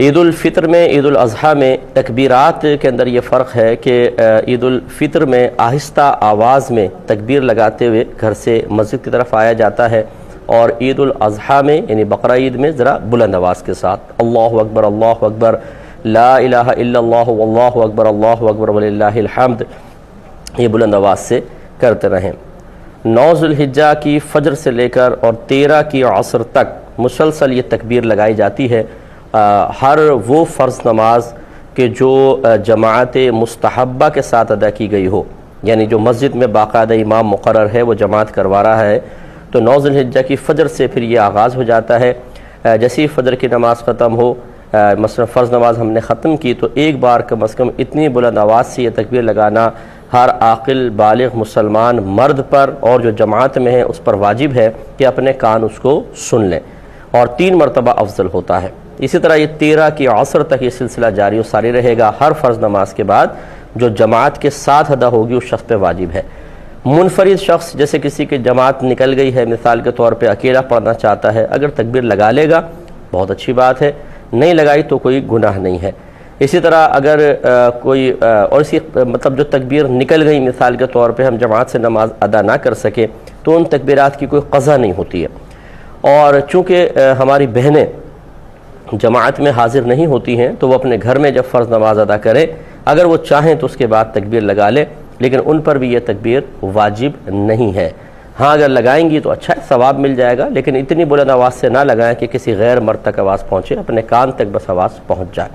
عید الفطر میں، عید الاضحیٰ میں تکبیرات کے اندر یہ فرق ہے کہ عید الفطر میں آہستہ آواز میں تکبیر لگاتے ہوئے گھر سے مسجد کی طرف آیا جاتا ہے، اور عید الاضحیٰ میں یعنی بقرہ عید میں ذرا بلند آواز کے ساتھ اللہ اکبر لا الہ الا اللہ واللہ اکبر وللہ الحمد یہ بلند آواز سے کرتے رہیں۔ 9 ذوالحجہ کی فجر سے لے کر اور 13 کی عصر تک مسلسل یہ تکبیر لگائی جاتی ہے۔ ہر وہ فرض نماز کہ جو جماعت مستحبہ کے ساتھ ادا کی گئی ہو، یعنی جو مسجد میں باقاعدہ امام مقرر ہے وہ جماعت کروا رہا ہے، تو 9 ذوالحجہ کی فجر سے پھر یہ آغاز ہو جاتا ہے۔ جیسے ہی فجر کی نماز ختم ہو، مثلا فرض نماز ہم نے ختم کی، تو ایک بار کم از کم اتنی بلند آواز سے یہ تکبیر لگانا ہر عاقل بالغ مسلمان مرد پر اور جو جماعت میں ہے اس پر واجب ہے کہ اپنے کان اس کو سن لیں، اور 3 مرتبہ افضل ہوتا ہے۔ اسی طرح یہ 13 کی عصر تک یہ سلسلہ جاری و ساری رہے گا۔ ہر فرض نماز کے بعد جو جماعت کے ساتھ ادا ہوگی اس شخص پہ واجب ہے۔ منفرد شخص جیسے کسی کی جماعت نکل گئی ہے، مثال کے طور پہ اکیلا پڑھنا چاہتا ہے، اگر تکبیر لگا لے گا بہت اچھی بات ہے، نہیں لگائی تو کوئی گناہ نہیں ہے۔ اسی طرح اگر کوئی اور اسی مطلب جو تکبیر نکل گئی، مثال کے طور پہ ہم جماعت سے نماز ادا نہ کر سکے، تو ان تکبیرات کی کوئی قضا نہیں ہوتی ہے۔ اور چونکہ ہماری بہنیں جماعت میں حاضر نہیں ہوتی ہیں تو وہ اپنے گھر میں جب فرض نماز ادا کریں، اگر وہ چاہیں تو اس کے بعد تکبیر لگا لیں، لیکن ان پر بھی یہ تکبیر واجب نہیں ہے۔ ہاں اگر لگائیں گی تو اچھا ہے، ثواب مل جائے گا، لیکن اتنی بلند آواز سے نہ لگائیں کہ کسی غیر مرد تک آواز پہنچے، اپنے کان تک بس آواز پہنچ جائے۔